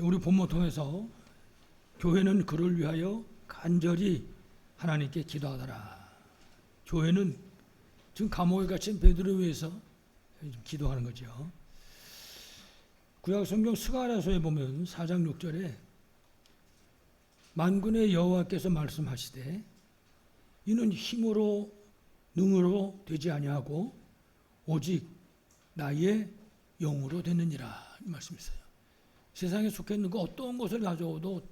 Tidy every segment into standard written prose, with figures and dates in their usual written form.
우리 본문 통해서 교회는 그를 위하여 간절히 하나님께 기도하더라. 교회는 지금 감옥에 갇힌 베드로를 위해서 기도하는 거죠. 구약 성경 스가랴서에 보면 4장 6절에 만군의 여호와께서 말씀하시되 이는 힘으로 능으로 되지 아니하고 오직 나의 영으로 되느니라, 이 말씀이 있어요. 세상에 속해 있는 그 어떤 것을 가져오도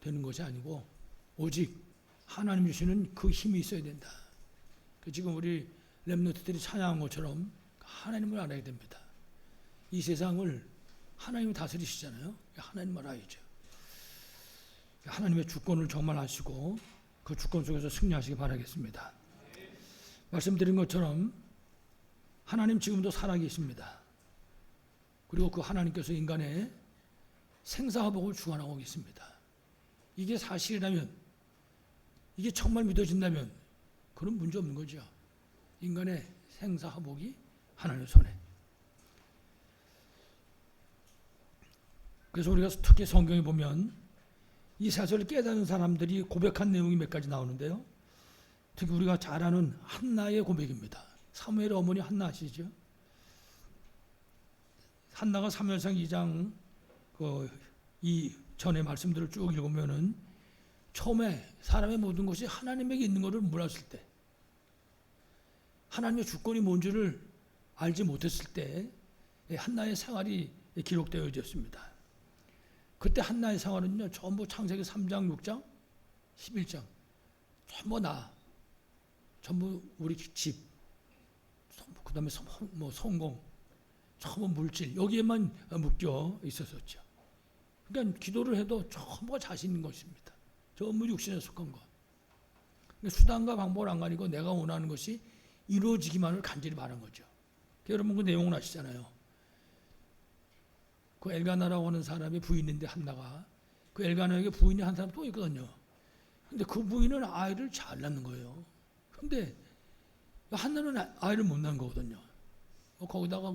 되는 것이 아니고 오직 하나님 주시는 그 힘이 있어야 된다. 지금 우리 렘넌트들이 찬양한 것처럼 하나님을 알아야 됩니다. 이 세상을 하나님이 다스리시잖아요. 하나님을 알아야죠. 하나님의 주권을 정말 아시고 그 주권 속에서 승리하시기 바라겠습니다. 말씀드린 것처럼 하나님 지금도 살아계십니다. 그리고 그 하나님께서 인간의 생사화복을 주관하고 계십니다. 이게 사실이라면, 이게 정말 믿어진다면 그런 문제 없는 거죠. 인간의 생사화복이 하나님의 손에. 그래서 우리가 특히 성경에 보면 이 사실을 깨닫는 사람들이 고백한 내용이 몇 가지 나오는데요. 특히 우리가 잘 아는 한나의 고백입니다. 사무엘의 어머니 한나 아시죠? 한나가 사무엘상 2장 이 전의 말씀들을 쭉 읽으면은 처음에 사람의 모든 것이 하나님에게 있는 것을 몰랐을 때, 하나님의 주권이 뭔지를 알지 못했을 때 한나의 생활이 기록되어 있습니다. 그때 한나의 생활은요, 전부 창세기 3장, 6장, 11장 전부 전부 우리 집, 그 다음에 성공, 전부 물질, 여기에만 묶여 있었었죠. 그러니까 기도를 해도 전부가 자신 있는 것입니다. 전부 육신에 속한 것. 수단과 방법을 안 가리고 내가 원하는 것이 이루어지기만을 간절히 바란 거죠. 여러분 그 내용을 아시잖아요. 그 엘가나라고 하는 사람의 부인인데 한나가, 그 엘가나에게 부인이 한 사람 또 있거든요. 근데 그 부인은 아이를 잘 낳는 거예요. 근데 한나는 아이를 못 낳은 거거든요. 거기다가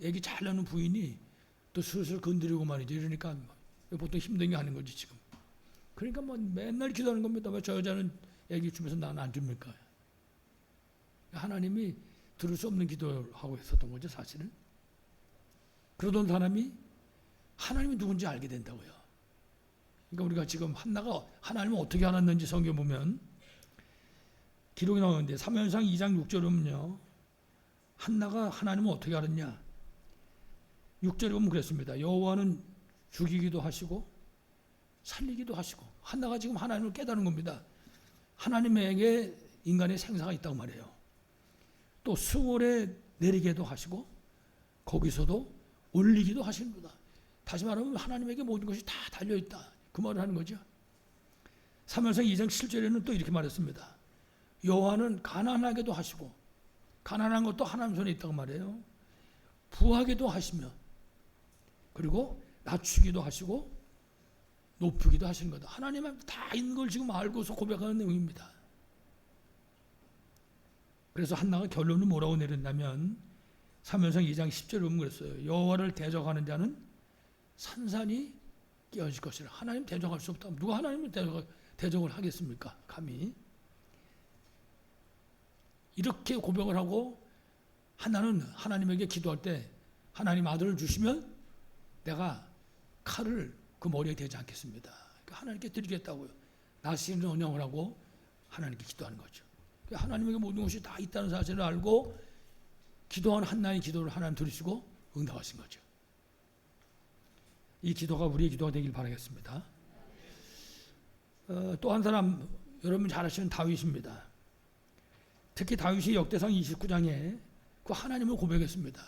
애기 잘 낳는 부인이 또 슬슬 건드리고 말이죠. 이러니까 보통 힘든 게 아닌 거지 지금. 그러니까 맨날 기도하는 겁니다. 왜 저 여자는 애기 주면서 나는 안 줍니까? 하나님이 들을 수 없는 기도를 하고 있었던 거죠, 사실은. 그러던 사람이 하나님이 누군지 알게 된다고요. 그러니까 우리가 지금 한나가 하나님을 어떻게 알았는지 성경 보면 기록이 나오는데 사무엘상 2장 6절에 보면요, 한나가 하나님을 어떻게 알았냐? 6절에 보면 그랬습니다. 여호와는 죽이기도 하시고 살리기도 하시고. 한나가 지금 하나님을 깨달은 겁니다. 하나님에게 인간의 생사가 있다고 말해요. 또 수월에 내리게도 하시고 거기서도 올리기도 하십니다. 다시 말하면 하나님에게 모든 것이 다 달려있다, 그 말을 하는 거죠. 사무엘상 2장 7절에는 또 이렇게 말했습니다. 여호와는 가난하게도 하시고, 가난한 것도 하나님 손에 있다고 말해요. 부하게도 하시며, 그리고 낮추기도 하시고 높이기도 하시는 거다. 하나님은 다 있는 걸 지금 알고서 고백하는 내용입니다. 그래서 한나가 결론은 뭐라고 내렸냐면 사무엘상 2장 10절에 보면 그랬어요. 여호와를 대적하는 자는 산산이 깨어질 것이라. 하나님 대적할 수 없다. 누가 하나님을 대적을 하겠습니까? 감히. 이렇게 고백을 하고 한나는 하나님에게 기도할 때 하나님 아들을 주시면 내가 칼을 그 머리에 대지 않겠습니다. 그러니까 하나님께 드리겠다고요. 나시는 언양을 하고 하나님께 기도하는 거죠. 그러니까 하나님에게 모든 것이 다 있다는 사실을 알고 기도한 한나의 기도를 하나님 들으시고 응답하신 거죠. 이 기도가 우리의 기도가 되길 바라겠습니다. 또 한 사람, 여러분 잘 아시는 다윗입니다. 특히 다윗이 역대상 29장에 그 하나님을 고백했습니다.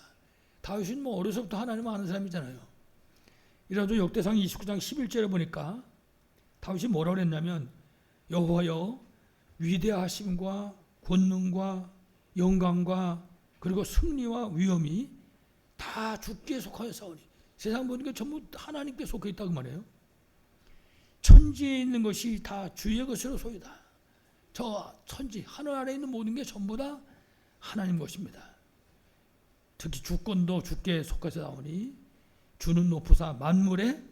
다윗은 어려서부터 하나님을 아는 사람이잖아요. 이라도 역대상 29장 11절에 보니까 다윗이 뭐라고 그랬냐면 여호와여 위대하심과 권능과 영광과 그리고 승리와 위엄이 다 주께 속하였사오니. 세상 모든 게 전부 하나님께 속해 있다고 말해요. 천지에 있는 것이 다 주의 것으로 소유다. 저 천지 하늘 아래에 있는 모든 게 전부 다 하나님 것입니다. 특히 주권도 주께 속해서 나오니 주는 높으사 만물의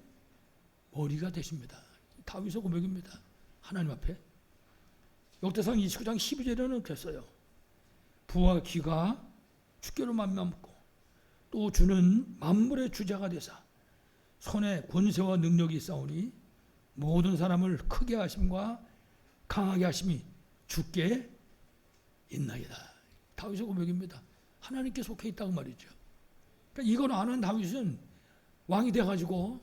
머리가 되십니다. 다윗의 고백입니다. 하나님 앞에. 역대상 29장 12절에는 그랬어요. 부와 기가 주께로 맘먹고 또 주는 만물의 주자가 되사 손에 권세와 능력이 있사오니 모든 사람을 크게 하심과 강하게 하심이 주께 있나이다. 다윗의 고백입니다. 하나님께 속해 있다고 말이죠. 그러니까 이걸 아는 다윗은 왕이 돼가지고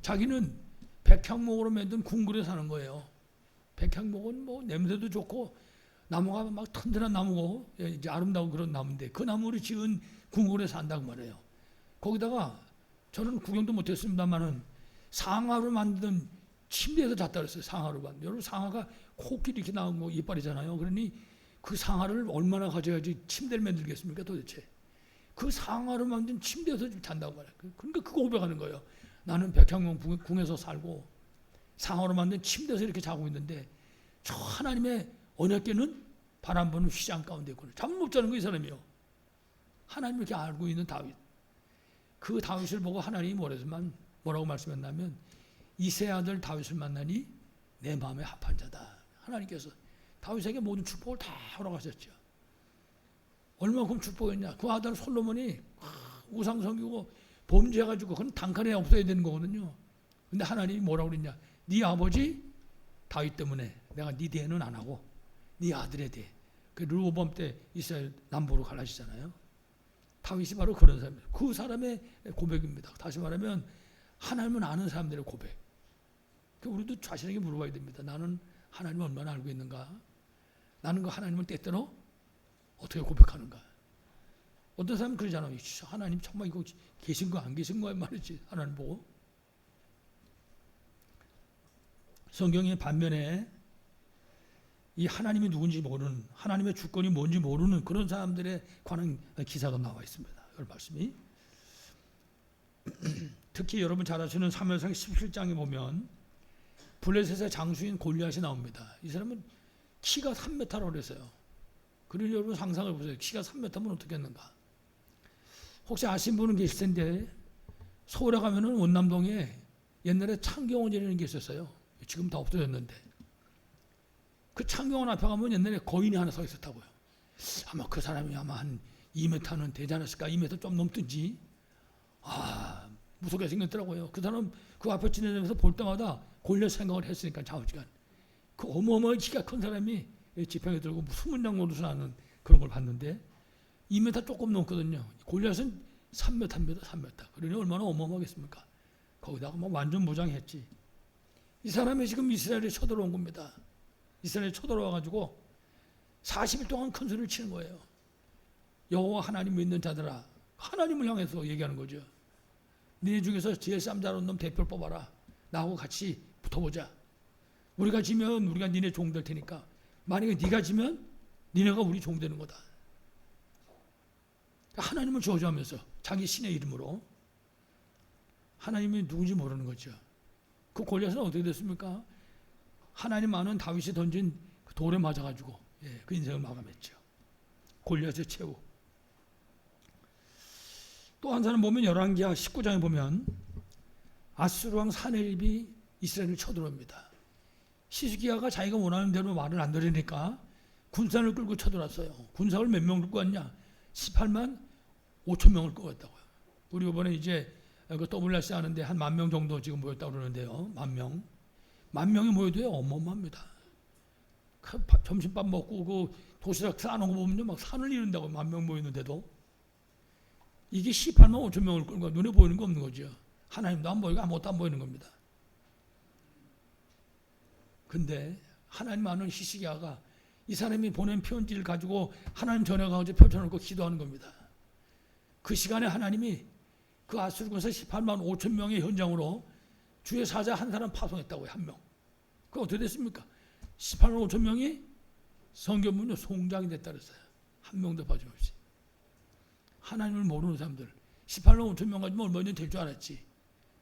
자기는 백향목으로 만든 궁궐에 사는 거예요. 백향목은 뭐 냄새도 좋고 나무가 막 튼튼한 나무고 이제 아름다운 그런 나무인데 그 나무를 지은 궁궐에 산다고 말해요. 거기다가 저는 구경도 못했습니다만은 상아로 만든 침대에서 잤다 그랬어요. 상아로 만든. 여러분 상아가 코끼리 이렇게 나온 거 이빨이잖아요. 그러니 그 상아를 얼마나 가져야지 침대를 만들겠습니까 도대체. 그 상아로 만든 침대에서 잔다고 말해요. 그러니까 그거 고백하는 거예요. 나는 백향목 궁에서 살고 상아로 만든 침대에서 이렇게 자고 있는데 저 하나님의 언약궤는 바람 부는 휘장 가운데 있구나. 잠을 못 자는 거 이 사람이요. 하나님을 이렇게 알고 있는 다윗. 그 다윗을 보고 하나님이 뭐라고 말씀했냐면 이세 아들 다윗을 만나니 내 마음에 합한 자다. 하나님께서 다윗에게 모든 축복을 다 허락하셨죠. 얼마큼 축복했냐. 그 아들 솔로몬이 우상 섬기고 범죄해가지고 그건 단칸에 없어야 되는 거거든요. 근데 하나님이 뭐라고 그랬냐. 네 아버지 다윗 때문에 내가 네 대는 안 하고 네 아들의 대. 그 르호보암 때 이스라엘 남부로 갈라지잖아요. 다윗이 바로 그런 사람이에요. 그 사람의 고백입니다. 다시 말하면 하나님을 아는 사람들의 고백. 우리도 자신에게 물어봐야 됩니다. 나는 하나님을 얼마나 알고 있는가? 나는 그 하나님을 때때로 어떻게 고백하는가? 어떤 사람은 그러잖아요. 하나님 정말 이거 계신 거 안 계신 거야 말이지. 하나님 보고. 성경의 반면에 이 하나님이 누군지 모르는, 하나님의 주권이 뭔지 모르는 그런 사람들에 관한 기사가 나와 있습니다. 이 말씀이. 특히 여러분 잘 아시는 사무엘상 17장에 보면 블레셋의 장수인 골리앗이 나옵니다. 이 사람은 키가 3m라고 그랬어요. 그러니 여러분 상상을 보세요. 키가 3m면 어떻게 했는가? 혹시 아시는 분은 계실 텐데 서울에 가면은 원남동에 옛날에 창경원이라는 게 있었어요. 지금 다 없어졌는데 그 창경원 앞에 가면 옛날에 거인이 하나 서 있었다고요. 아마 그 사람이 아마 한 2m는 되지 않았을까? 2m 좀 넘든지. 무섭게 생겼더라고요. 그 사람 그 앞에 지내면서 볼 때마다 골리앗 생각을 했으니까 좌우지간. 그 어마어마하게 키가 큰 사람이 지팡이 들고 수문장 노릇을 하는 그런 걸 봤는데 2m 조금 넘거든요. 골리앗은 3m. 그러니 얼마나 어마어마하겠습니까? 거기다가 뭐 완전 무장했지. 이 사람이 지금 이스라엘에 쳐들어온 겁니다. 이스라엘에 쳐들어와가지고 40일 동안 큰 소리를 치는 거예요. 여호와 하나님 믿는 자들아. 하나님을 향해서 얘기하는 거죠. 네 중에서 제일 쌈자로운 놈 대표를 뽑아라. 나하고 같이 붙어보자. 우리가 지면 우리가 니네 종 될 테니까 만약에 네가 지면 니네가 우리 종 되는 거다. 하나님을 저주하면서 자기 신의 이름으로 하나님이 누군지 모르는 거죠. 그 골리앗은 어떻게 됐습니까? 하나님 아는 다윗이 던진 그 돌에 맞아가지고 그 인생을 마감했죠. 골리앗의 최후. 또 한 사람 보면 열왕기하 19장에 보면 아수르 왕 사네립이 이스라엘을 쳐들어옵니다. 시스기야가 자기가 원하는 대로 말을 안 들으니까 군사를 끌고 쳐들어왔어요. 군사를 몇 명 끌고 왔냐? 18만 5천 명을 끌고 왔다고요. 우리 이번에 이제 그 WRC 하는데 한 10,000명 정도 지금 모였다고 그러는데요. 10,000명. 10,000명이 모여도요 어마어마합니다. 점심밥 먹고 그 도시락 싸놓은 거 보면요 막 산을 이룬다고 10,000명 모였는데도 이게 18만 5천 명을 끌고 눈에 보이는 거 없는 거죠. 하나님도 안 보이고 아무것도 안 보이는 겁니다. 근데 하나님 아는 히스기야가 이 사람이 보낸 편지를 가지고 하나님 전해가지고 펼쳐놓고 기도하는 겁니다. 그 시간에 하나님이 그 아수르 군사 18만 5천 명의 현장으로 주의 사자 한 사람 파송했다고요. 한 명. 그거 어떻게 됐습니까? 18만 5천 명이 성경문요 송장이 됐다 그랬어요. 한 명도 빠짐없이. 하나님을 모르는 사람들 18만 5천 명 가지면 얼마나 될 줄 알았지.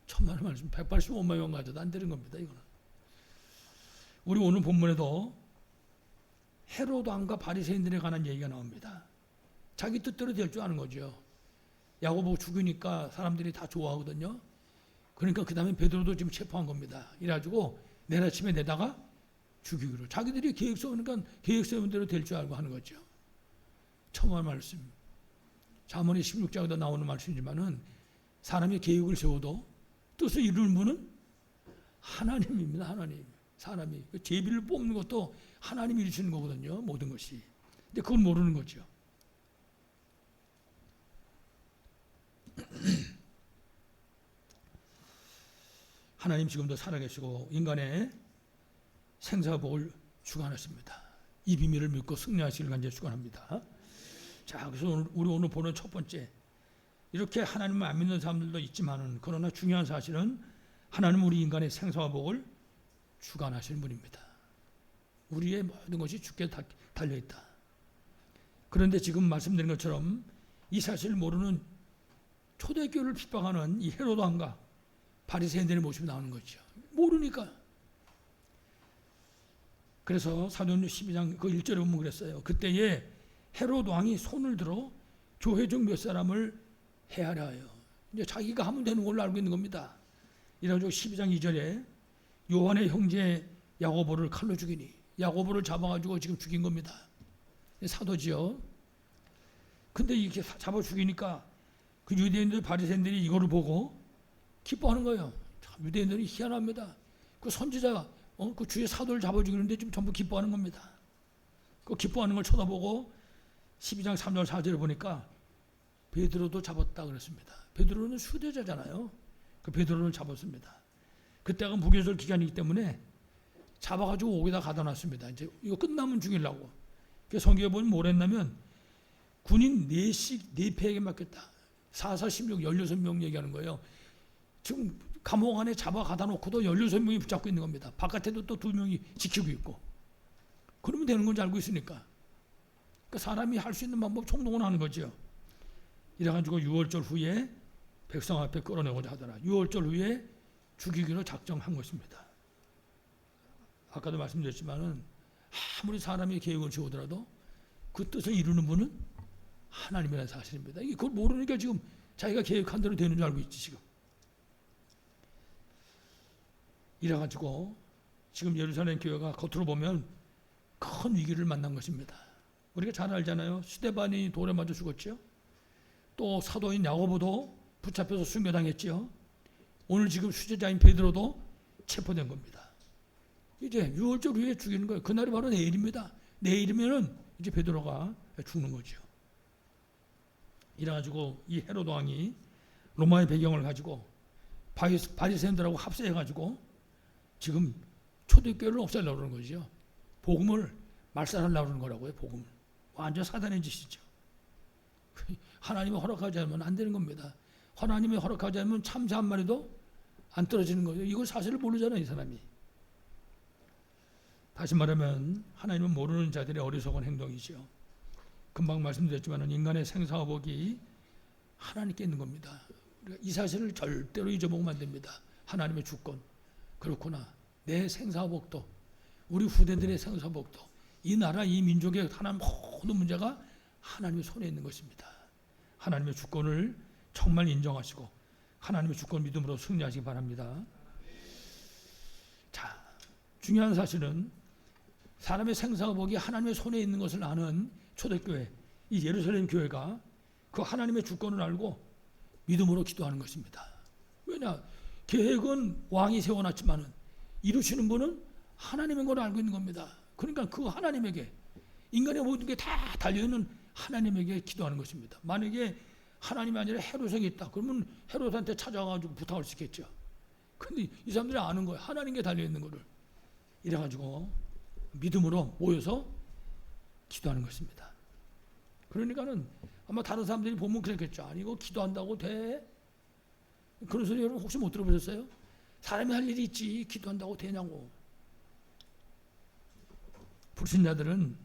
천만 원 말씀 185만 명 가져도 안 되는 겁니다. 이거는. 우리 오늘 본문에도 헤로도 왕과 바리새인들에 관한 얘기가 나옵니다. 자기 뜻대로 될 줄 아는 거죠. 야고보 죽으니까 사람들이 다 좋아하거든요. 그러니까 그 다음에 베드로도 지금 체포한 겁니다. 이래가지고 내일 아침에 내다가 죽이기로. 자기들이 계획 세우니까 계획 세운 대로 될 줄 알고 하는 거죠. 처음 할 말씀. 잠언의 16장에도 나오는 말씀이지만은 사람이 계획을 세워도 뜻을 이루는 분은 하나님입니다. 하나님. 사람이 그 제비를 뽑는 것도 하나님이 이루시는 거거든요. 모든 것이. 근데 그걸 모르는 거죠. 하나님 지금도 살아계시고 인간의 생사복을 주관하십니다. 이 비밀을 믿고 승리하시길 간절히 축원합니다. 자, 그래서 우리 오늘 보는 첫 번째, 이렇게 하나님을 안 믿는 사람들도 있지만은 그러나 중요한 사실은 하나님은 우리 인간의 생사와 복을 주관하시는 분입니다. 우리의 모든 것이 주께 달려 있다. 그런데 지금 말씀드린 것처럼 이 사실을 모르는 초대교회를 핍박하는 이 헤로드 왕과 바리새인들의 모습이 나오는 거죠. 모르니까. 그래서 사도행전 12장 그 1절에 보면 그랬어요. 그때에 헤로드 왕이 손을 들어 교회 중 몇 사람을 해하려 하여, 이제 자기가 하면 되는 걸로 알고 있는 겁니다. 이래가지고 12장 2절에 요한의 형제 야고보를 칼로 죽이니, 야고보를 잡아가지고 지금 죽인 겁니다. 사도지요. 근데 이렇게 잡아 죽이니까 그 유대인들 바리새인들이 이거를 보고 기뻐하는 거예요. 유대인들이 희한합니다. 그 선지자, 그 주의 사도를 잡아 죽이는데 지금 전부 기뻐하는 겁니다. 그 기뻐하는 걸 쳐다보고 12장 3절 4절을 보니까 베드로도 잡았다 그랬습니다. 베드로는 수대자잖아요. 그 베드로를 잡았습니다. 그때가 무교절 기간이기 때문에 잡아가지고 옥에다 가다 놨습니다. 이제 이거 끝나면 죽이려고. 그 성경에 보면 뭘 했냐면 군인 4패에게 맡겼다. 4사 16, 16명 얘기하는 거예요. 지금 감옥 안에 잡아 가다 놓고도 16명이 붙잡고 있는 겁니다. 바깥에도 또 2명이 지키고 있고. 그러면 되는 건지 알고 있으니까. 그러니까 사람이 할 수 있는 방법 총동원 하는 거죠. 이래가지고 6월절 후에 백성 앞에 끌어내고자 하더라. 6월절 후에 죽이기로 작정한 것입니다. 아까도 말씀드렸지만은 아무리 사람이 계획을 세우더라도 그 뜻을 이루는 분은 하나님이라는 사실입니다. 이게 그걸 모르니까 지금 자기가 계획한 대로 되는 줄 알고 있지 지금. 이래가지고 지금 예루살렘 교회가 겉으로 보면 큰 위기를 만난 것입니다. 우리가 잘 알잖아요. 스데반이 돌에 맞아 죽었죠. 또 사도인 야고보도 붙잡혀서 순교당했죠. 오늘 지금 수제자인 베드로도 체포된 겁니다. 이제 6월절 후에 죽이는 거예요. 그날이 바로 내일입니다. 내일이면은 이제 베드로가 죽는 거죠. 이래가지고 이 헤로드 왕이 로마의 배경을 가지고 바리새인들하고 합세해가지고 지금 초대교회를 없애려고 그러는 거죠. 복음을 말살하려고 그러는 거라고요. 복음을. 완전 사단의 짓이죠. 하나님이 허락하지 않으면 안 되는 겁니다. 하나님이 허락하지 않으면 참새 한 마리도 안 떨어지는 거예요. 이걸 사실을 모르잖아요. 이 사람이. 다시 말하면 하나님은 모르는 자들의 어리석은 행동이죠. 금방 말씀드렸지만 인간의 생사와 복이 하나님께 있는 겁니다. 이 사실을 절대로 잊어먹으면 안 됩니다. 하나님의 주권. 그렇구나. 내 생사와 복도, 우리 후대들의 생사와 복도, 이 나라, 이 민족의 하나님 모든 문제가 하나님의 손에 있는 것입니다. 하나님의 주권을 정말 인정하시고 하나님의 주권 믿음으로 승리하시기 바랍니다. 자, 중요한 사실은 사람의 생사와 복이 하나님의 손에 있는 것을 아는 초대교회, 이 예루살렘 교회가 그 하나님의 주권을 알고 믿음으로 기도하는 것입니다. 왜냐? 계획은 왕이 세워놨지만은 이루시는 분은 하나님인 걸 알고 있는 겁니다. 그러니까 그 하나님에게, 인간의 모든 게 다 달려있는 하나님에게 기도하는 것입니다. 만약에 하나님이 아니라 헤롯이 있다. 그러면 헤롯한테 찾아가지고 부탁을 시켰죠. 근데 이 사람들이 아는 거예요. 하나님께 달려있는 거를. 이래가지고 믿음으로 모여서 기도하는 것입니다. 그러니까는 아마 다른 사람들이 보면 그랬겠죠. 아니 이거 기도한다고 돼? 그런 소리 여러분 혹시 못 들어보셨어요? 사람이 할 일이 있지 기도한다고 되냐고. 불신자들은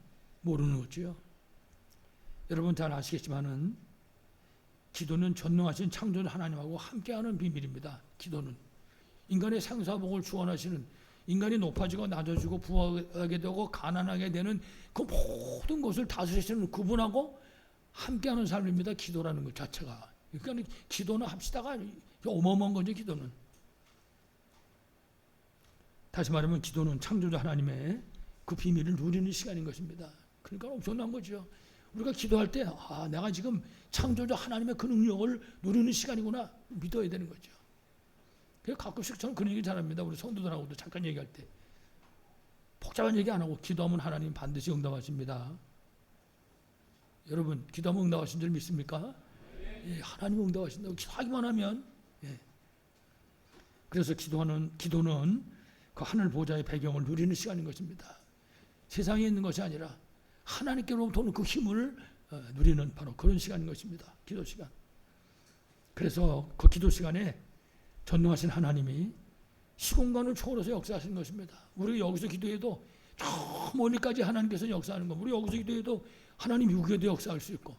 모르는 거죠. 여러분 잘 아시겠지만은 기도는 전능하신 창조주 하나님하고 함께하는 비밀입니다. 기도는 인간의 생사복을 주관하시는, 인간이 높아지고 낮아지고 부하게 되고 가난하게 되는 그 모든 것을 다스리시는 그분하고 함께하는 삶입니다. 기도라는 것 자체가. 그러니까 기도는 합시다가 어마어마한 거죠. 기도는. 다시 말하면 기도는 창조주 하나님의 그 비밀을 누리는 시간인 것입니다. 그러니까 엄청난 거죠. 우리가 기도할 때 내가 지금 창조주 하나님의 그 능력을 누리는 시간이구나 믿어야 되는 거죠. 그래서 가끔씩 저는 그런 얘기 잘합니다. 우리 성도들하고도 잠깐 얘기할 때 복잡한 얘기 안 하고 기도하면 하나님 반드시 응답하십니다. 여러분 기도하면 응답하신 줄 믿습니까? 예, 하나님 응답하신다고 기도하기만 하면. 예. 그래서 기도는 그 하늘 보좌의 배경을 누리는 시간인 것입니다. 세상에 있는 것이 아니라 하나님께로부터 오는 그 힘을 누리는 바로 그런 시간인 것입니다. 기도 시간. 그래서 그 기도 시간에 전능하신 하나님이 시공간을 초월해서 역사하시는 것입니다. 우리가 여기서 기도해도 저 멀리까지 하나님께서 역사하는 거. 우리 여기서 기도해도 하나님 육에도 역사할 수 있고,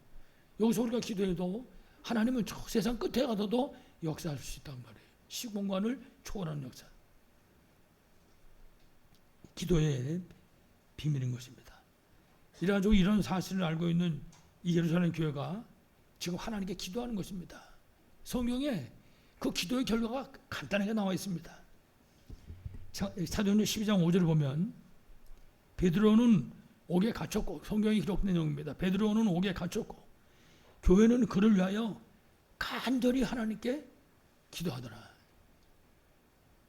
여기서 우리가 기도해도 하나님은 저 세상 끝에 가서도 역사할 수 있단 말이에요. 시공간을 초월하는 역사. 기도의 비밀인 것입니다. 이래가지고 이런 사실을 알고 있는 이 예루살렘 교회가 지금 하나님께 기도하는 것입니다. 성경에 그 기도의 결과가 간단하게 나와 있습니다. 사도행전 12장 5절을 보면 베드로는 옥에 갇혔고, 성경에 기록된 내용입니다. 베드로는 옥에 갇혔고 교회는 그를 위하여 간절히 하나님께 기도하더라.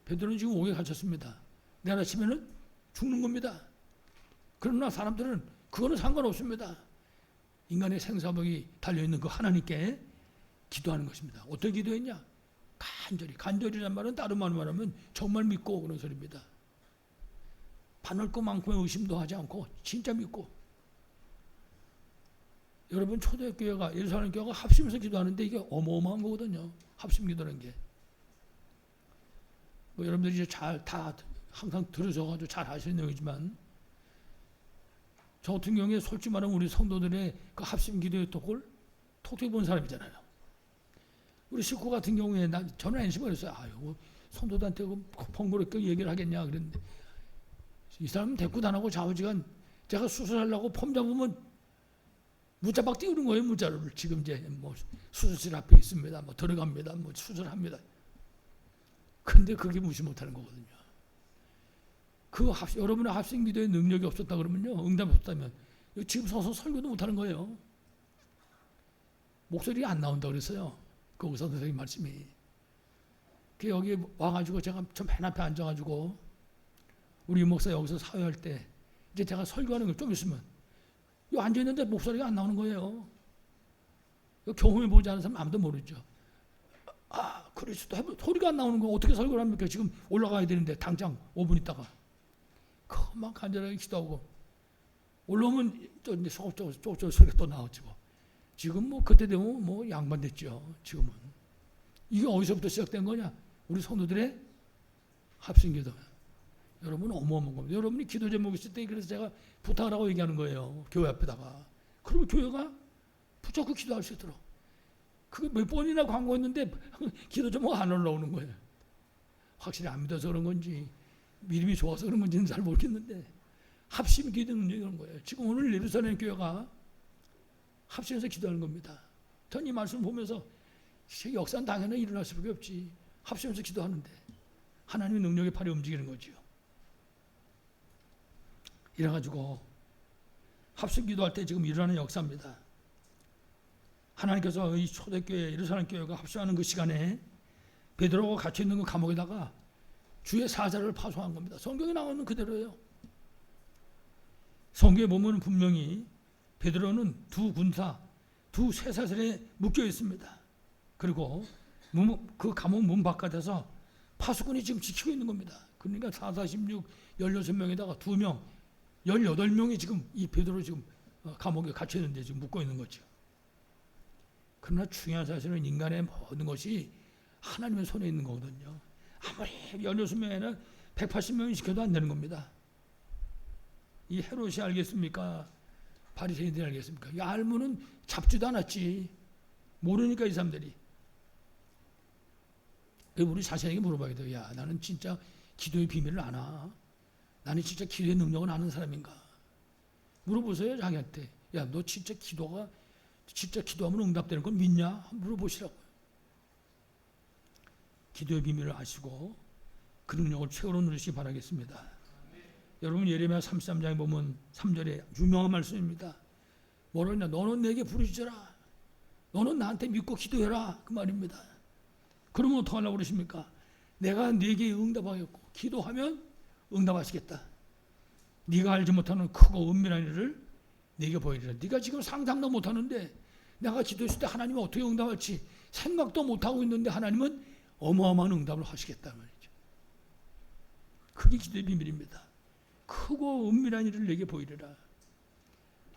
베드로는 지금 옥에 갇혔습니다. 내일 아침에는 죽는 겁니다. 그러나 사람들은 그거는 상관없습니다. 인간의 생사복이 달려있는 그 하나님께 기도하는 것입니다. 어떻게 기도했냐? 간절히란 말은 다른 말로 말하면 정말 믿고 그런 소리입니다. 바늘 것만큼의 의심도 하지 않고 진짜 믿고. 여러분 초대교회가 예루살렘 교회가 합심해서 기도하는데 이게 어마어마한 거거든요. 합심 기도라는 게. 뭐 여러분들이 이제 다 항상 들으셔가지고 잘 아시는 내용이지만, 저 같은 경우에 솔직히 말하면 우리 성도들의 그 합심 기도의 톡을 톡톡히 본 사람이잖아요. 우리 식구 같은 경우에 저는 안심을 했어요. 아유, 성도들한테 번거롭게 얘기를 하겠냐 그랬는데, 이 사람은 대꾸 안 하고 좌우지간 제가 수술하려고 폼 잡으면 문자 막 띄우는 거예요. 문자를 지금 이제 뭐 수술실 앞에 있습니다. 뭐 들어갑니다. 뭐 수술합니다. 근데 그게 무시 못하는 거거든요. 여러분의 합심 기도에 능력이 없었다 그러면요, 응답이 없었다면 지금 서서 설교도 못하는 거예요. 목소리가 안 나온다 그랬어요. 그 의사 선생님 말씀이. 여기 와가지고 제가 저 맨 앞에 앉아가지고 우리 목사 여기서 사회할 때 이제 제가 설교하는 걸 좀 있으면 요 앉아 있는데 목소리가 안 나오는 거예요. 경험해 보지 않은 사람 아무도 모르죠. 그리스도 소리가 안 나오는 거 어떻게 설교를 합니까? 지금 올라가야 되는데 당장 5분 있다가 그만 간절하게 기도하고 올라오면 또 이제 쪼쪼 소리가 또 나오지 뭐. 지금 뭐 그때 되면 뭐 양반됐죠. 지금은 이게 어디서부터 시작된 거냐? 우리 성도들의 합심기도. 여러분 어마어마한 겁니다. 여러분이 기도 제목 있을 때 그래서 제가 부탁하라고 얘기하는 거예요. 교회 앞에다가. 그러면 교회가 무조건 기도할 수 있도록. 그게 몇 번이나 광고했는데 기도 제목 안 올라오는 거예요. 확실히 안 믿어서 그런 건지 믿음이 좋아서 그런 건지는 잘 모르겠는데 합심 기도 능력이 그런 거예요. 지금 오늘 예루살렘 교회가 합심해서 기도하는 겁니다. 전 이 말씀을 보면서 역사는 당연히 일어날 수밖에 없지. 합심해서 기도하는데 하나님의 능력의 팔이 움직이는 거지요. 이래가지고 합심 기도할 때 지금 일어나는 역사입니다. 하나님께서 이 초대교회 예루살렘 교회가 합심하는 그 시간에 베드로가 갇혀 있는 그 감옥에다가 주의 사자를 파송한 겁니다. 성경에 나오는 그대로예요. 성경에 보면 분명히 베드로는 두 군사, 두 쇠사슬에 묶여 있습니다. 그리고 그 감옥 문 바깥에서 파수꾼이 지금 지키고 있는 겁니다. 그러니까 4, 4, 16, 16명에다가 2명, 18명이 지금 이 베드로 지금 감옥에 갇혀 있는데 지금 묶고 있는 거죠. 그러나 중요한 사실은 인간의 모든 것이 하나님의 손에 있는 거거든요. 아무리 16명에는 180명이 지켜도 안 되는 겁니다. 이 헤롯이 알겠습니까? 바리새인들이 알겠습니까? 이 알면은 잡지도 않았지. 모르니까 이 사람들이. 우리 자신에게 물어봐야 돼요. 야, 나는 진짜 기도의 비밀을 아나? 나는 진짜 기도의 능력을 아는 사람인가? 물어보세요, 자기한테. 야, 너 진짜 기도가 진짜 기도하면 응답되는 건 믿냐? 한번 물어보시라고요. 기도의 비밀을 아시고 그 능력을 최고로 누리시기 바라겠습니다. 여러분 예레미야 33장에 보면 3절에 유명한 말씀입니다. 뭐라 했냐? 너는 내게 부르짖어라. 너는 나한테 믿고 기도해라. 그 말입니다. 그러면 어떻게 하려고 그러십니까? 내가 네게 응답하겠고 기도하면 응답하시겠다. 네가 알지 못하는 크고 은밀한 일을 네게 보이리라. 네가 지금 상상도 못하는데 내가 기도했을 때 하나님은 어떻게 응답할지 생각도 못하고 있는데 하나님은 어마어마한 응답을 하시겠다는 말이죠. 그게 기도의 비밀입니다. 크고 은밀한 일을 내게 보이리라.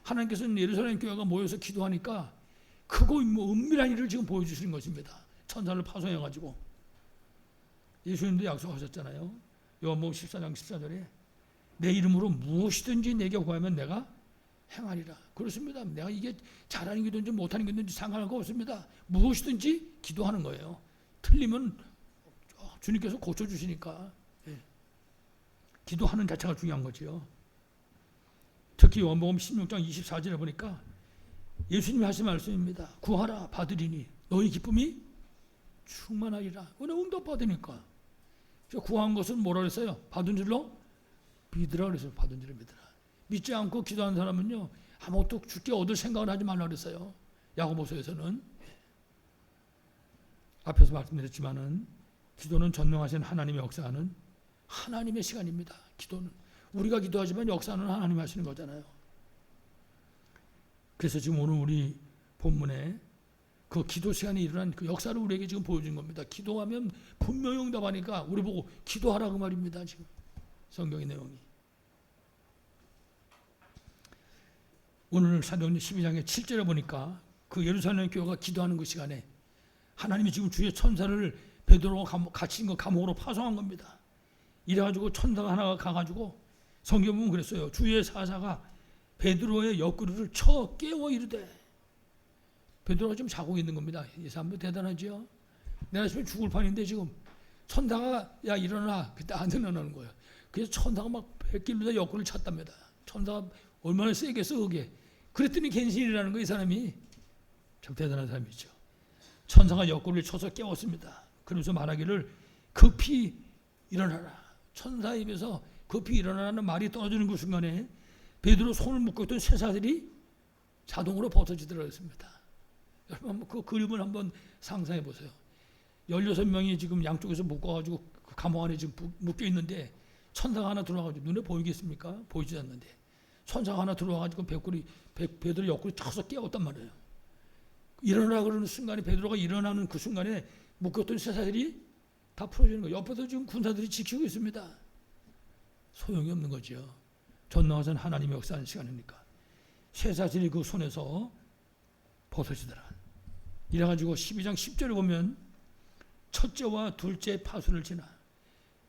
하나님께서는 예루살렘 교회가 모여서 기도하니까 크고 은밀한 일을 지금 보여주시는 것입니다. 천사를 파송해가지고 예수님도 약속하셨잖아요. 요한복음 14장 14절에 내 이름으로 무엇이든지 내게 구하면 내가 행하리라. 그렇습니다. 내가 이게 잘하는 기도인지 못하는 기도인지 상관할 거 없습니다. 무엇이든지 기도하는 거예요. 틀리면 주님께서 고쳐주시니까. 예. 기도하는 자체가 중요한 거죠. 특히 요한복음 16장 24절에 보니까 예수님이 하신 말씀입니다. 구하라 받으리니 너희 기쁨이 충만하리라. 왜 응답 받으니까. 구한 것은 뭐라 그랬어요? 받은 줄로 믿으라 그랬어요. 받은 줄로 믿으라. 믿지 않고 기도하는 사람은요 아무것도 주께 얻을 생각을 하지 말라 그랬어요. 야고보서에서는. 앞에서 말씀드렸지만은 기도는 전능하신 하나님의 역사하는 하나님의 시간입니다. 기도는 우리가 기도하지만 역사는 하나님이 하시는 거잖아요. 그래서 지금 오늘 우리 본문에 그 기도 시간에 일어난 그 역사를 우리에게 지금 보여준 겁니다. 기도하면 분명히 응답하니까 우리 보고 기도하라 그 말입니다. 지금 성경의 내용이. 오늘 사도행전 12장의 7절에 보니까 그 예루살렘 교회가 기도하는 그 시간에 하나님이 지금 주의 천사를 베드로가 갇힌 거 감옥으로 파송한 겁니다. 이래가지고 천사가 하나가 가가지고 성경 보면 그랬어요. 주의 사자가 베드로의 옆구리를 쳐 깨워 이르되. 베드로가 지금 자고 있는 겁니다. 이 사람도 대단하죠. 내가 지금 죽을 판인데 지금 천사가 야 일어나. 그때 안 일어나는 거예요. 그래서 천사가 막 백길로 옆구리를 쳤답니다. 천사가 얼마나 세겠어 그게. 그랬더니 갱신이라는 거 이 사람이. 참 대단한 사람이죠. 천사가 옆구리를 쳐서 깨웠습니다. 그러면서 말하기를 급히 일어나라. 천사 입에서 급히 일어나라는 말이 떨어지는 그 순간에 베드로 손을 묶고 있던 쇠사슬이 자동으로 벗어지더라고 했습니다. 여러분 그 그림을 한번 상상해 보세요. 16명이 지금 양쪽에서 묶어가지고 그 감옥 안에 지금 묶여 있는데 천사가 하나 들어와가지고 눈에 보이겠습니까? 보이지 않는데 천사가 하나 들어와가지고 베드로 옆구리 쳐서 깨웠단 말이에요. 일어나라 그러는 순간에 베드로가 일어나는 그 순간에 묶였던 쇠사슬이 다 풀어지는 거예요. 옆에서 지금 군사들이 지키고 있습니다. 소용이 없는 거죠. 전능하신 하나님의 역사하는 시간이니까. 쇠사슬이 그 손에서 벗어지더라. 이래가지고 12장 10절을 보면 첫째와 둘째 파수를 지나.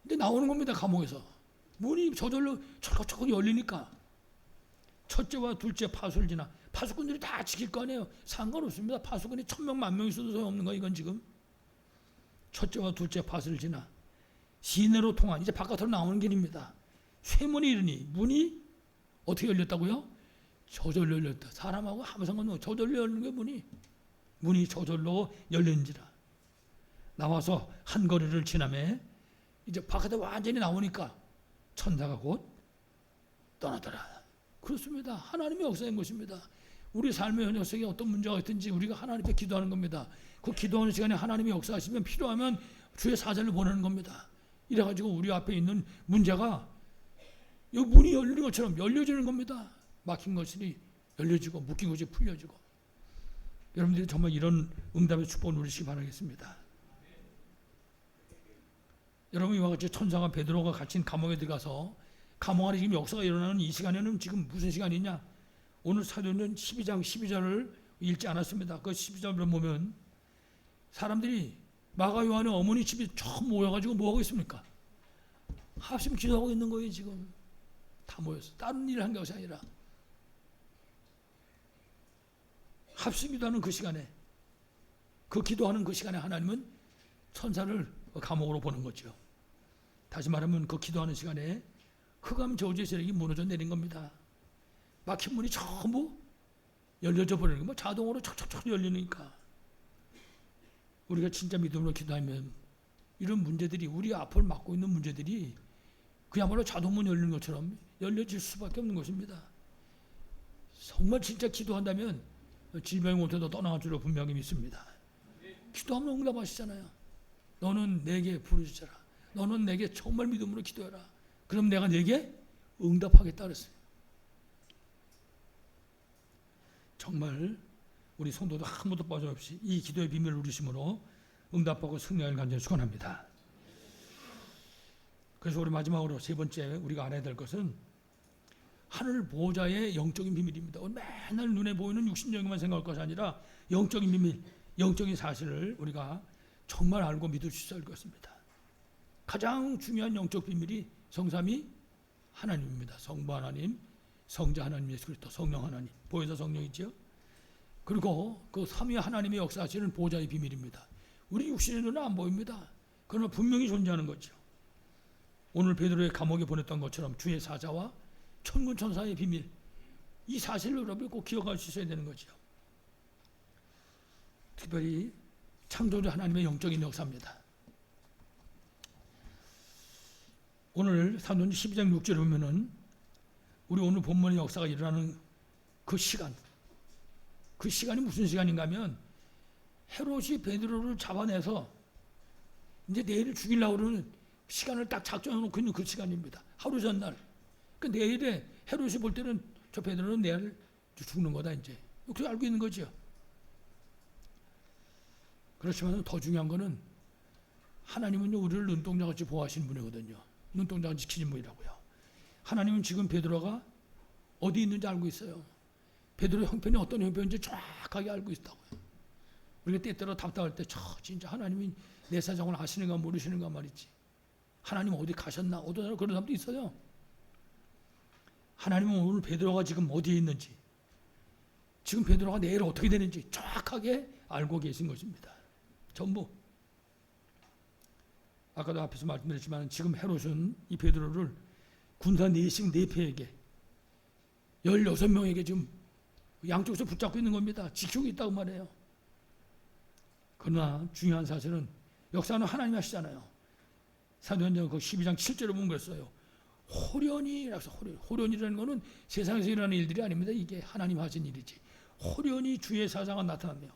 근데 나오는 겁니다. 감옥에서. 문이 저절로 철컥철컥 열리니까. 첫째와 둘째 파수를 지나. 파수꾼들이 다 지킬 거 아니에요. 상관없습니다. 파수꾼이 1000명, 10,000명 있어도 소용없는 거 이건 지금. 첫째와 둘째 파수를 지나 시내로 통한 이제 바깥으로 나오는 길입니다. 쇠문이 이르니 문이 어떻게 열렸다고요? 저절로 열렸다. 사람하고 아무 상관없는 저절로 열리는 게 문이 저절로 열린지라. 나와서 한 거리를 지나매 이제 바깥에 완전히 나오니까 천사가 곧 떠나더라. 그렇습니다. 하나님의 역사인 것입니다. 우리 삶의 현역 속에 어떤 문제가 있든지 우리가 하나님께 기도하는 겁니다. 그 기도하는 시간에 하나님의 역사하시면 필요하면 주의 사자를 보내는 겁니다. 이래가지고 우리 앞에 있는 문제가 이 문이 열리는 것처럼 열려지는 겁니다. 막힌 것이 열려지고 묶인 것이 풀려지고. 여러분들이 정말 이런 응답의 축복을 누리시기 바라겠습니다. 여러분 이와 같이 천사가 베드로가 갇힌 감옥에 들어가서 감옥 안에 지금 역사가 일어나는 이 시간에는 지금 무슨 시간이냐? 오늘 사도행전 12장 12절을 읽지 않았습니다. 그 12절을 보면 사람들이 마가 요한의 어머니 집에 처음 모여가지고 뭐하고 있습니까? 합심 기도하고 있는 거예요. 지금 다 모였어. 다른 일을 한 것이 아니라 합심 기도하는 그 시간에, 그 기도하는 그 시간에 하나님은 천사를 감옥으로 보는 거죠. 다시 말하면 그 기도하는 시간에 흑암 저주의 세력이 무너져 내린 겁니다. 막힌 문이 전부 열려져 버리는 거, 뭐 자동으로 척척척 열리니까. 우리가 진짜 믿음으로 기도하면 이런 문제들이, 우리 앞을 막고 있는 문제들이 그야말로 자동문 열리는 것처럼 열려질 수밖에 없는 것입니다. 정말 진짜 기도한다면 질병이 올 때도 떠나갈 줄로 분명히 믿습니다. 기도하면 응답하시잖아요. 너는 내게 부르짖어라. 너는 내게 정말 믿음으로 기도해라. 그럼 내가 내게 응답하겠다 그랬어요. 정말 우리 성도도 한 번도 빠짐없이 이 기도의 비밀을 누리심으로 응답하고 승리할 간절히 축원합니다. 그래서 우리 마지막으로 세 번째 우리가 알아야 될 것은 하늘 보호자의 영적인 비밀입니다. 맨날 눈에 보이는 육신적인만 생각할 것이 아니라 영적인 비밀, 영적인 사실을 우리가 정말 알고 믿을 수 있어야 할 것입니다. 가장 중요한 영적 비밀이 성삼위 하나님입니다. 성부 하나님, 성자 하나님, 예수 그리스도, 성령 하나님, 보혜사 성령이죠. 그리고 그 삼위 하나님의 역사하시는 보호자의 비밀입니다. 우리 육신의 눈은 안 보입니다. 그러나 분명히 존재하는 거죠. 오늘 베드로의 감옥에 보냈던 것처럼 주의 사자와 천군 천사의 비밀, 이 사실을 여러분이 꼭 기억할 수 있어야 되는 거죠. 특별히 창조주 하나님의 영적인 역사입니다. 오늘 사도행전 12장 6절에 보면은 우리 오늘 본문의 역사가 일어나는 그 시간, 그 시간이 무슨 시간인가 하면 헤롯이 베드로를 잡아내서 이제 내일 죽이려고 그러는 시간을 딱 작정해 놓고 있는 그 시간입니다. 하루 전날. 그 내일에 헤롯이 볼 때는 저 베드로는 내일 죽는 거다 이제. 그렇게 알고 있는 거죠. 그렇지만 더 중요한 거는 하나님은 우리를 눈동자같이 보호하시는 분이거든요. 눈동자같이 지키는 분이라고요. 하나님은 지금 베드로가 어디 있는지 알고 있어요. 베드로의 형편이 어떤 형편인지 정확하게 알고 있다고요. 우리가 때때로 답답할 때 진짜 하나님이 내 사정을 아시는가 모르시는가 말이지. 하나님 어디 가셨나? 어떤 그런 사람도 있어요. 하나님은 오늘 베드로가 지금 어디에 있는지, 지금 베드로가 내일 어떻게 되는지 정확하게 알고 계신 것입니다. 전부. 아까도 앞에서 말씀드렸지만 지금 헤롯은 이 베드로를 군사 4씩 4패에게 16명에게 지금 양쪽에서 붙잡고 있는 겁니다. 지키고 있다고 말해요. 그러나 중요한 사실은 역사는 하나님이 하시잖아요. 사도행전 그 12장 7절에 보면 그랬어요. 호련이라서 호련이라는 것은 세상에서 일어나는 일들이 아닙니다. 이게 하나님 하신 일이지. 호련히 주의 사자가 나타나며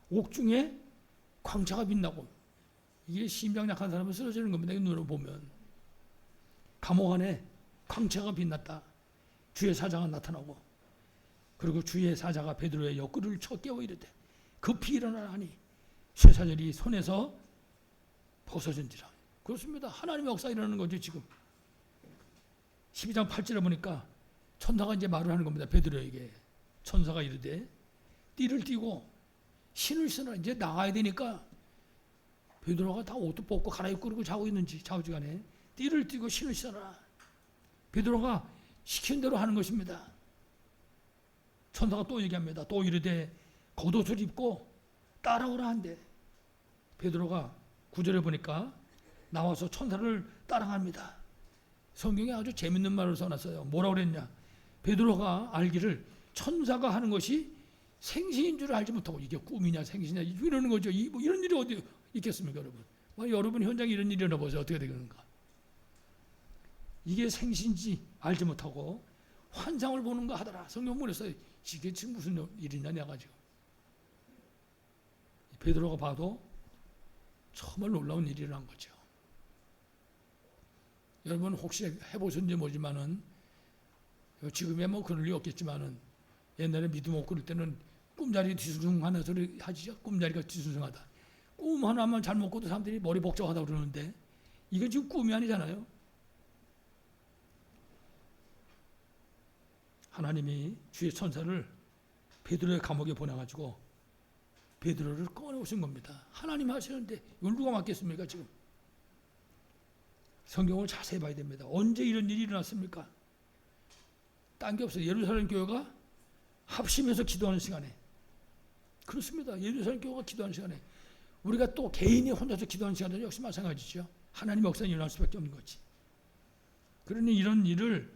옥중에 광채가 빛나고, 이게 심장 약한 사람은 쓰러지는 겁니다. 이 눈으로 보면 감옥 안에 광채가 빛났다. 주의 사자가 나타나고, 그리고 주의 사자가 베드로의 옆구리를 쳐 깨워 이르되 급히 일어나라니 쇠사절이 손에서 벗어진지라. 그렇습니다. 하나님의 역사 일어나는 거죠. 지금 12장 8절에 보니까 천사가 이제 말을 하는 겁니다. 베드로에게 천사가 이르되 띠를 띠고 신을 신으라. 이제 나가야 되니까 베드로가 다 옷도 벗고 갈아입고 그러고 자고 있는지 좌우지간에 띠를 띠고 신을 신으라. 베드로가 시킨 대로 하는 것입니다. 천사가 또 얘기합니다. 또 이르되 겉옷을 입고 따라오라 한대. 베드로가 9절에 보니까 나와서 천사를 따라갑니다. 성경에 아주 재밌는 말을 써놨어요. 뭐라고 그랬냐? 베드로가 알기를 천사가 하는 것이 생신인 줄 알지 못하고, 이게 꿈이냐 생신이냐 이러는 거죠. 뭐 이런 일이 어디 있겠습니까, 여러분? 여러분 현장에 이런 일이 일어나보세요. 어떻게 되는가? 이게 생신인지 알지 못하고 환상을 보는가 하더라. 성경문에서 이게 지금 무슨 일이냐 내가 지금. 베드로가 봐도 정말 놀라운 일이 일어난 거죠. 여러분 혹시 해보셨는지 모르지만은 지금에 뭐 그럴 리 없겠지만은 옛날에 믿음 없고 그럴 때는 꿈자리 뒤숭숭하는 소리 하지요. 꿈자리가 뒤숭숭하다. 꿈 하나만 잘못 꿔도 사람들이 머리 복잡하다고 그러는데 이건 지금 꿈이 아니잖아요. 하나님이 주의 천사를 베드로의 감옥에 보내가지고 베드로를 꺼내오신 겁니다. 하나님 하시는데 이걸 누가 맡겠습니까 지금? 성경을 자세히 봐야 됩니다. 언제 이런 일이 일어났습니까? 딴 게 없어요. 예루살렘 교회가 합심해서 기도하는 시간에. 그렇습니다. 예루살렘 교회가 기도하는 시간에 우리가 또 개인이 혼자서 기도하는 시간도 역시 마찬가지죠. 하나님의 역사는 일어날 수밖에 없는 거지. 그러니 이런 일을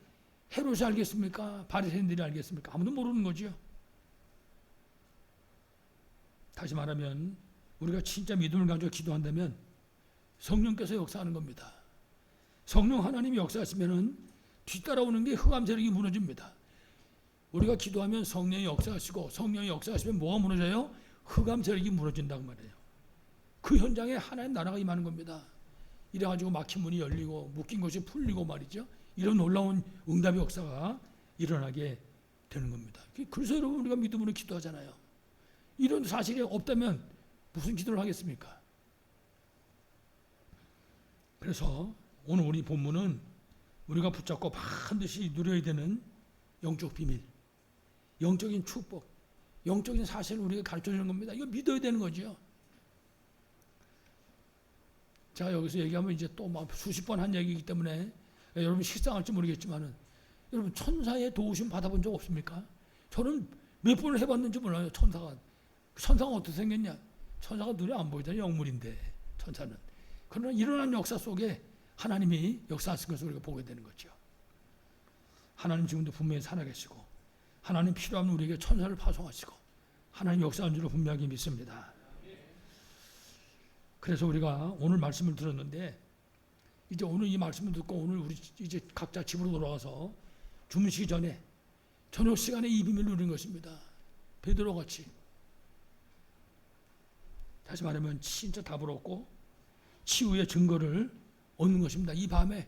헤롯이 알겠습니까? 바리새인들이 알겠습니까? 아무도 모르는 거죠. 다시 말하면 우리가 진짜 믿음을 가지고 기도한다면 성령께서 역사하는 겁니다. 성령 하나님이 역사하시면은 뒤따라오는 게 흑암 세력이 무너집니다. 우리가 기도하면 성령이 역사하시고 성령이 역사하시면 뭐가 무너져요? 흑암 세력이 무너진다고 말해요. 그 현장에 하나님 나라가 임하는 겁니다. 이래가지고 막힌 문이 열리고 묶인 것이 풀리고 말이죠. 이런 놀라운 응답의 역사가 일어나게 되는 겁니다. 그래서 여러분 우리가 믿음으로 기도하잖아요. 이런 사실이 없다면 무슨 기도를 하겠습니까? 그래서 오늘 우리 본문은 우리가 붙잡고 반드시 누려야 되는 영적 비밀, 영적인 축복, 영적인 사실을 우리가 가르쳐주는 겁니다. 이거 믿어야 되는 거죠. 제가 여기서 얘기하면 이제 또 막 수십 번 한 얘기이기 때문에 여러분 식상할지 모르겠지만은 여러분 천사의 도우심 받아본 적 없습니까? 저는 몇 번을 해봤는지 몰라요. 천사가 어떻게 생겼냐? 천사가 눈에 안 보이잖아요. 영물인데 천사는. 그러나 일어난 역사 속에 하나님이 역사하신 것을 우리가 보게 되는 거죠. 하나님 지금도 분명히 살아계시고 하나님 필요하면 우리에게 천사를 파송하시고 하나님 역사한 줄로 분명히 믿습니다. 그래서 우리가 오늘 말씀을 들었는데 이제 오늘 이 말씀을 듣고 오늘 우리 이제 각자 집으로 돌아가서 주무시기 전에 저녁 시간에 이 비밀을 누리는 것입니다. 베드로 같이. 다시 말하면 진짜 답을 얻고 치유의 증거를 얻는 것입니다. 이 밤에.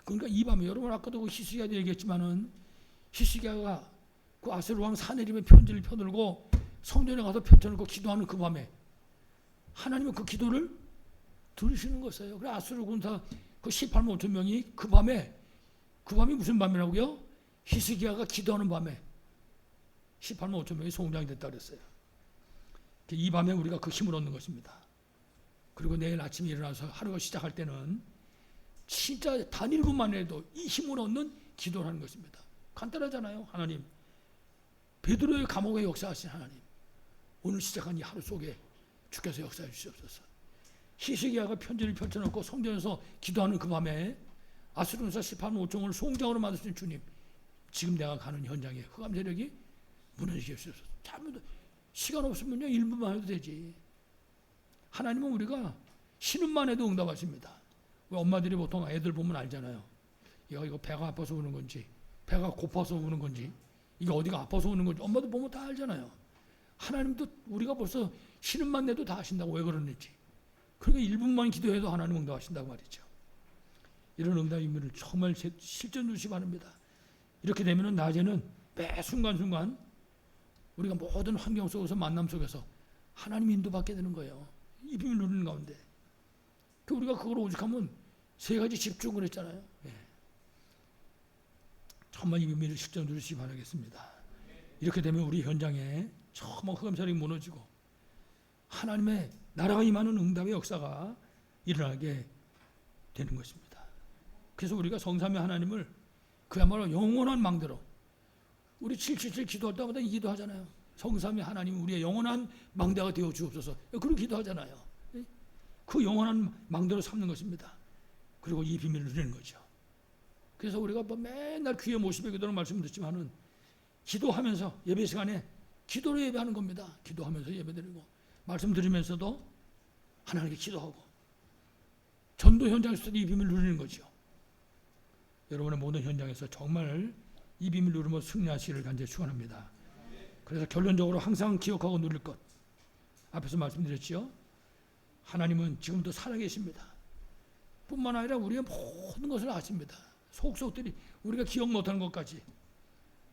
그러니까 이 밤에 여러분 아까도 그 히스기야도 얘기했지만은 히스기야가 그 아수르 왕 사네립의 편지를 펴들고 성전에 가서 펼쳐놓고 기도하는 그 밤에 하나님은 그 기도를 들으시는 것이에요. 그래 아수르 군사 그 18만 5천 명이 그 밤이 무슨 밤이라고요? 히스기야가 기도하는 밤에 18만 5천 명이 송장이 됐다 그랬어요. 이 밤에 우리가 그 힘을 얻는 것입니다. 그리고 내일 아침에 일어나서 하루가 시작할 때는 진짜 단 1분만 해도 이 힘을 얻는 기도를 하는 것입니다. 간단하잖아요. 하나님, 베드로의 감옥에 역사하신 하나님, 오늘 시작한 이 하루 속에 주께서 역사해 주시옵소서. 히스기야가 편지를 펼쳐놓고 성전에서 기도하는 그 밤에 아수르 군사 18만 5천을 송장으로 만드신 주님, 지금 내가 가는 현장에 흑암 세력이 무너지게 하시옵소서. 잘못 시간 없으면요 1분만 해도 되지. 하나님은 우리가 신음만 해도 응답하십니다. 왜 엄마들이 보통 애들 보면 알잖아요. 이거 배가 아파서 우는 건지, 배가 고파서 우는 건지, 이게 어디가 아파서 우는 건지 엄마도 보면 다 알잖아요. 하나님도 우리가 벌써 신음만 내도 다 아신다고 왜 그러는지. 그러니까 1분만 기도해도 하나님 응답하신다고 말이죠. 이런 응답의 의미를 정말 실전 주시 바랍니다. 이렇게 되면은 낮에는 매 순간순간 우리가 모든 환경 속에서 만남 속에서 하나님 인도받게 되는 거예요. 이 비밀 누리는 가운데. 우리가 그걸 오직하면 세 가지 집중을 했잖아요. 정말 이 비밀을 실전 누리시기 바라겠습니다. 이렇게 되면 우리 현장에 정말 흑암 세력이 무너지고 하나님의 나라가 임하는 응답의 역사가 일어나게 되는 것입니다. 그래서 우리가 성삼위 하나님을 그야말로 영원한 망대로 우리 777 기도할 때마다 이 기도하잖아요. 성삼위 하나님 우리의 영원한 망대가 되어 주옵소서. 그런 기도하잖아요. 그 영원한 망대로 삼는 것입니다. 그리고 이 비밀을 누리는 거죠. 그래서 우리가 뭐 맨날 귀에 모시베 기도는 말씀 듣지만은 기도하면서 예배 시간에 기도로 예배하는 겁니다. 기도하면서 예배드리고 말씀 들으면서도 하나님께 기도하고 전도 현장에서도 이 비밀을 누리는 거죠. 여러분의 모든 현장에서 정말 이 비밀 누리며 승리하시기를 간절히 축원합니다. 그래서 결론적으로 항상 기억하고 누릴 것 앞에서 말씀드렸죠. 하나님은 지금도 살아계십니다. 뿐만 아니라 우리의 모든 것을 아십니다. 속속들이 우리가 기억 못하는 것까지.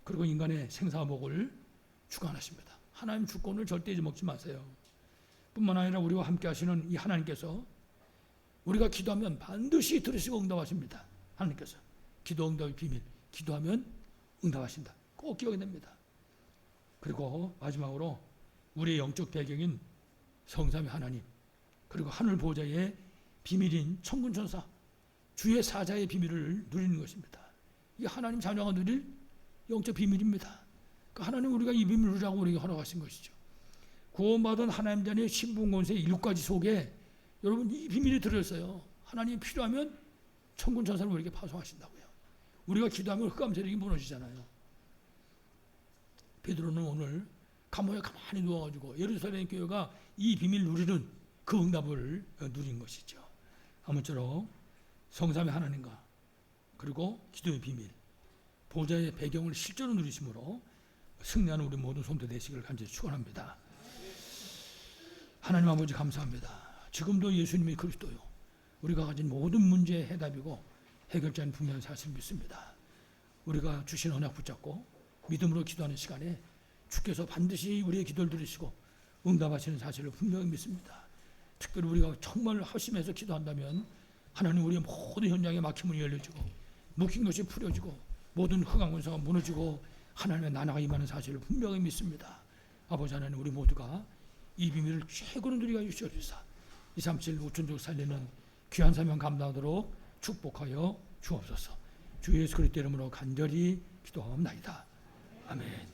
그리고 인간의 생사와 목을 주관하십니다. 하나님 주권을 절대 잊어먹지 마세요. 뿐만 아니라 우리와 함께 하시는 이 하나님께서 우리가 기도하면 반드시 들으시고 응답하십니다. 하나님께서 기도 응답의 비밀, 기도하면 응답하신다. 꼭 기억이 됩니다. 그리고 마지막으로 우리의 영적 배경인 성삼위 하나님, 그리고 하늘 보좌의 비밀인 천군천사, 주의 사자의 비밀을 누리는 것입니다. 이게 하나님 자녀가 누릴 영적 비밀입니다. 그러니까 하나님 우리가 이 비밀을 누리라고 우리에게 허락하신 것이죠. 구원받은 하나님 자녀의 신분권세의 7가지 속에 여러분 이 비밀이 들어있어요. 하나님이 필요하면 천군천사를 우리에게 파송하신다고요. 우리가 기도하면 흑암 세력이 무너지잖아요. 베드로는 오늘 감옥에 가만히 누워가지고 예루살렘 교회가 이 비밀 누리는 그 응답을 누린 것이죠. 아무쪼록 성삼위 하나님과 그리고 기도의 비밀, 보좌의 배경을 실제로 누리심으로 승리하는 우리 모든 성도 되시기를 간절히 축원합니다. 하나님 아버지 감사합니다. 지금도 예수님이 그리스도요, 우리가 가진 모든 문제의 해답이고 해결자는 분명한 사실을 믿습니다. 우리가 주신 언약 붙잡고 믿음으로 기도하는 시간에 주께서 반드시 우리의 기도를 들으시고 응답하시는 사실을 분명히 믿습니다. 특별히 우리가 정말 합심해서 기도한다면 하나님 우리의 모든 현장에 막힌 문이 열려지고 묶인 것이 풀어지고 모든 흑암 권세가 무너지고 하나님의 나라가 임하는 사실을 분명히 믿습니다. 아버지 하나님, 우리 모두가 이 비밀을 최고로 누리게 해주시옵소서. 237 5천족 살리는 귀한 사명 감당하도록 축복하여 주옵소서. 주 예수 그리스도 이름으로 간절히 기도하옵나이다. 아멘.